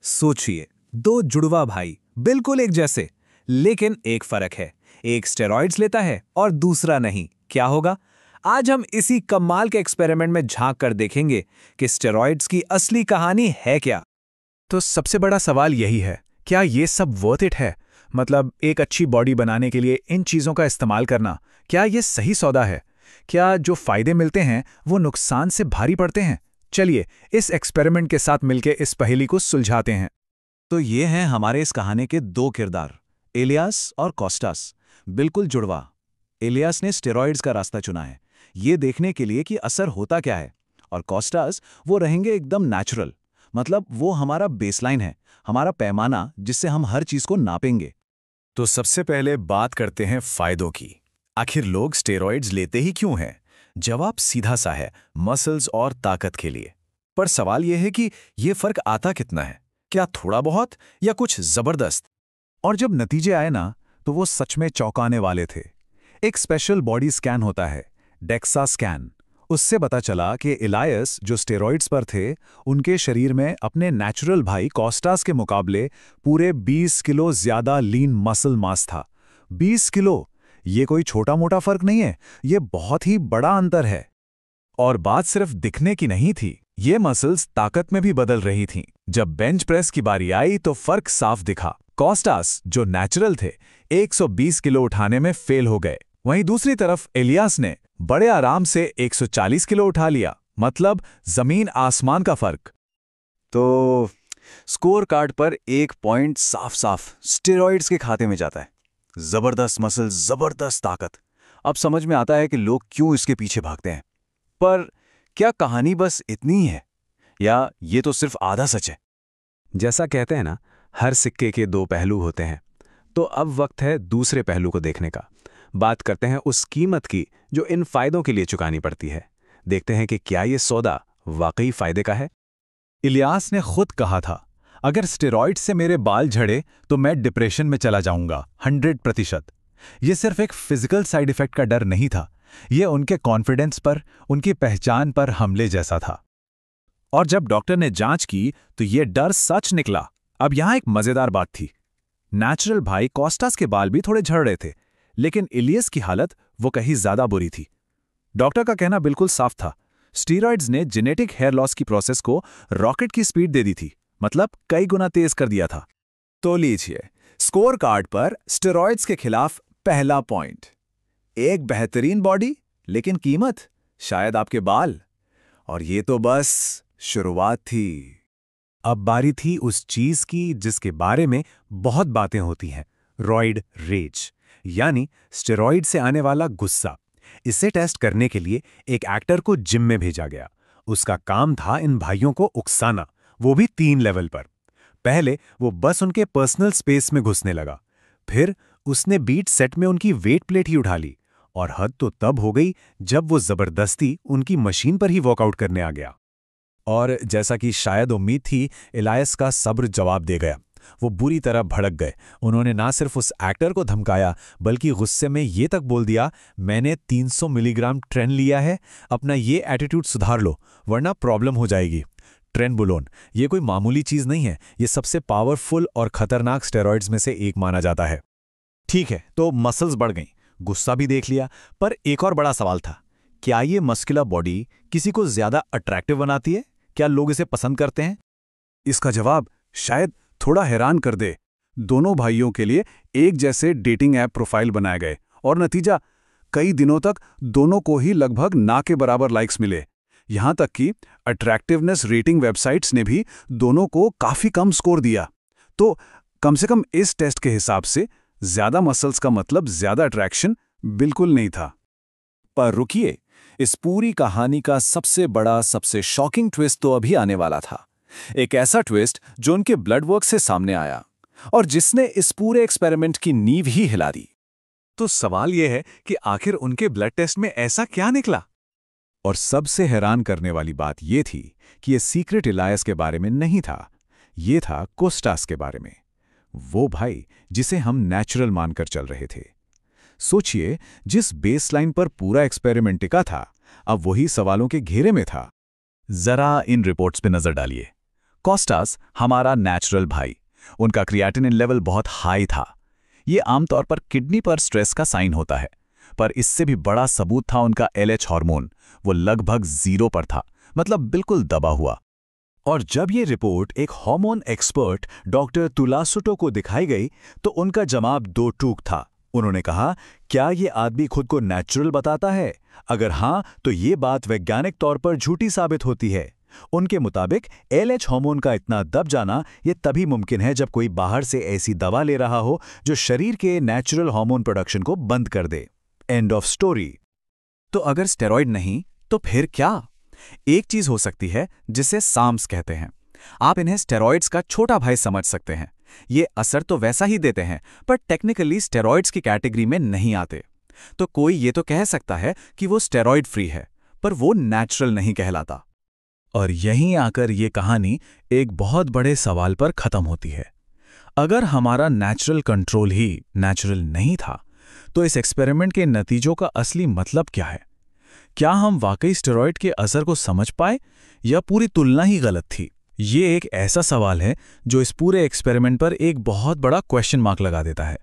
सोचिए, दो जुड़वा भाई बिल्कुल एक जैसे, लेकिन एक फर्क है। एक स्टेरॉइड्स लेता है और दूसरा नहीं। क्या होगा? आज हम इसी कमाल के एक्सपेरिमेंट में झांक कर देखेंगे कि स्टेरॉइड्स की असली कहानी है क्या। तो सबसे बड़ा सवाल यही है, क्या ये सब वर्थ इट है? मतलब एक अच्छी बॉडी बनाने के लिए इन चीज़ों का इस्तेमाल करना, क्या ये सही सौदा है? क्या जो फायदे मिलते हैं वो नुकसान से भारी पड़ते हैं? चलिए इस एक्सपेरिमेंट के साथ मिलकर इस पहेली को सुलझाते हैं। तो ये हैं हमारे इस कहानी के दो किरदार, इलियास और कॉस्टास। बिल्कुल जुड़वा। इलियास ने स्टेरॉइड्स का रास्ता चुना है, ये देखने के लिए कि असर होता क्या है। और कॉस्टास वो रहेंगे एकदम नेचुरल, मतलब वो हमारा बेसलाइन है, हमारा पैमाना जिससे हम हर चीज को नापेंगे। तो सबसे पहले बात करते हैं फायदों की। आखिर लोग स्टेरॉइड्स लेते ही क्यों हैं? जवाब सीधा सा है, मसल्स और ताकत के लिए। पर सवाल यह है कि ये फर्क आता कितना है? क्या थोड़ा बहुत या कुछ जबरदस्त? और जब नतीजे आए ना, तो वो सच में चौंकाने वाले थे। एक स्पेशल बॉडी स्कैन होता है, डेक्सा स्कैन। उससे पता चला कि इलायस जो स्टेरॉइड्स पर थे, उनके शरीर में अपने नेचुरल भाई कॉस्टास के मुकाबले पूरे 20 किलो ज्यादा लीन मसल मास था। 20 किलो! ये कोई छोटा मोटा फर्क नहीं है, ये बहुत ही बड़ा अंतर है। और बात सिर्फ दिखने की नहीं थी, ये मसल्स ताकत में भी बदल रही थीं। जब बेंच प्रेस की बारी आई तो फर्क साफ दिखा। कॉस्टास जो नेचुरल थे, 120 किलो उठाने में फेल हो गए। वहीं दूसरी तरफ इलियास ने बड़े आराम से 140 किलो उठा लिया। मतलब जमीन आसमान का फर्क। तो स्कोर कार्ड पर एक पॉइंट साफ साफ स्टेरॉइड्स के खाते में जाता है। जबरदस्त मसल, जबरदस्त ताकत। अब समझ में आता है कि लोग क्यों इसके पीछे भागते हैं। पर क्या कहानी बस इतनी ही है, या ये तो सिर्फ आधा सच है? जैसा कहते हैं ना, हर सिक्के के दो पहलू होते हैं। तो अब वक्त है दूसरे पहलू को देखने का। बात करते हैं उस कीमत की जो इन फायदों के लिए चुकानी पड़ती है। देखते हैं कि क्या ये सौदा वाकई फायदे का है। इलियास ने खुद कहा था, अगर स्टेरॉइड से मेरे बाल झड़े तो मैं डिप्रेशन में चला जाऊंगा 100%। ये सिर्फ एक फिजिकल साइड इफेक्ट का डर नहीं था, ये उनके कॉन्फिडेंस पर, उनकी पहचान पर हमले जैसा था। और जब डॉक्टर ने जांच की तो ये डर सच निकला। अब यहां एक मजेदार बात थी। नेचुरल भाई कॉस्टास के बाल भी थोड़े झड़ रहे थे, लेकिन इलियस की हालत वो कहीं ज्यादा बुरी थी। डॉक्टर का कहना बिल्कुल साफ था, स्टीरॉइड्स ने जेनेटिक हेयर लॉस की प्रोसेस को रॉकेट की स्पीड दे दी थी, मतलब कई गुना तेज कर दिया था। तो लीजिए, स्कोर कार्ड पर स्टेरॉइड्स के खिलाफ पहला पॉइंट, एक बेहतरीन बॉडी, लेकिन कीमत शायद आपके बाल। और ये तो बस शुरुआत थी। अब बारी थी उस चीज की जिसके बारे में बहुत बातें होती हैं, रॉइड रेज, यानी स्टेरॉइड से आने वाला गुस्सा। इसे टेस्ट करने के लिए एक एक्टर को जिम में भेजा गया। उसका काम था इन भाइयों को उकसाना, वो भी 3 लेवल पर। पहले वो बस उनके पर्सनल स्पेस में घुसने लगा, फिर उसने बीट सेट में उनकी वेट प्लेट ही उठा ली, और हद तो तब हो गई जब वो जबरदस्ती उनकी मशीन पर ही वर्कआउट करने आ गया। और जैसा कि शायद उम्मीद थी, इलायस का सब्र जवाब दे गया। वो बुरी तरह भड़क गए। उन्होंने ना सिर्फ उस एक्टर को धमकाया, बल्कि गुस्से में ये तक बोल दिया, मैंने 300 मिलीग्राम ट्रेन लिया है, अपना ये एटीट्यूड सुधार लो वरना प्रॉब्लम हो जाएगी। ट्रेनबुलोन ये कोई मामूली चीज नहीं है, ये सबसे पावरफुल और खतरनाक स्टेरॉइड्स में से एक माना जाता है। ठीक है, तो मसल्स बढ़ गईं, गुस्सा भी देख लिया, पर एक और बड़ा सवाल था, क्या ये मस्कुलर बॉडी किसी को ज्यादा अट्रैक्टिव बनाती है? क्या लोग इसे पसंद करते हैं? इसका जवाब शायद थोड़ा हैरान कर दे। दोनों भाइयों के लिए एक जैसे डेटिंग ऐप प्रोफाइल बनाए गए, और नतीजा, कई दिनों तक दोनों को ही लगभग ना के बराबर लाइक्स मिले। यहां तक कि अट्रैक्टिवनेस रेटिंग वेबसाइट्स ने भी दोनों को काफी कम स्कोर दिया। तो कम से कम इस टेस्ट के हिसाब से ज्यादा मसल्स का मतलब ज्यादा अट्रैक्शन बिल्कुल नहीं था। पर रुकिए, इस पूरी कहानी का सबसे बड़ा, सबसे शॉकिंग ट्विस्ट तो अभी आने वाला था। एक ऐसा ट्विस्ट जो उनके ब्लड वर्क से सामने आया और जिसने इस पूरे एक्सपेरिमेंट की नींव ही हिला दी। तो सवाल यह है कि आखिर उनके ब्लड टेस्ट में ऐसा क्या निकला? और सबसे हैरान करने वाली बात यह थी कि यह सीक्रेट इलायस के बारे में नहीं था, यह था कॉस्टास के बारे में। वो भाई जिसे हम नेचुरल मानकर चल रहे थे। सोचिए, जिस बेसलाइन पर पूरा एक्सपेरिमेंट टिका था, अब वही सवालों के घेरे में था। जरा इन रिपोर्ट्स पे नजर डालिए। कोस्टास हमारा नेचुरल भाई, उनका क्रिएटिनिन लेवल बहुत हाई था। ये आमतौर पर किडनी पर स्ट्रेस का साइन होता है, पर इससे भी बड़ा सबूत था उनका LH हार्मोन, वो लगभग 0 पर था, मतलब बिल्कुल दबा हुआ। और जब ये रिपोर्ट एक हार्मोन एक्सपर्ट डॉक्टर तुलासुटो को दिखाई गई तो उनका जवाब दो टूक था। उन्होंने कहा, क्या ये आदमी खुद को नेचुरल बताता है? अगर हाँ, तो ये बात वैज्ञानिक तौर पर झूठी साबित होती है। उनके मुताबिक LH हार्मोन का इतना दब जाना ये तभी मुमकिन है जब कोई बाहर से ऐसी दवा ले रहा हो जो शरीर के नेचुरल हार्मोन प्रोडक्शन को बंद कर दे। End of story. तो अगर स्टेरॉइड नहीं, तो फिर क्या? एक चीज हो सकती है जिसे साम्स कहते हैं। आप इन्हें स्टेरॉइड्स का छोटा भाई समझ सकते हैं। ये असर तो वैसा ही देते हैं, पर टेक्निकली स्टेरॉइड्स की कैटेगरी में नहीं आते। तो कोई ये तो कह सकता है कि वो स्टेरॉइड फ्री है, पर वो नेचुरल नहीं कहलाता। और यहीं आकर ये कहानी एक बहुत बड़े सवाल पर खत्म होती है। अगर हमारा नेचुरल कंट्रोल ही नेचुरल नहीं था, तो इस एक्सपेरिमेंट के नतीजों का असली मतलब क्या है? क्या हम वाकई स्टेरॉइड के असर को समझ पाए या पूरी तुलना ही गलत थी? ये एक ऐसा सवाल है जो इस पूरे एक्सपेरिमेंट पर एक बहुत बड़ा क्वेश्चन मार्क लगा देता है।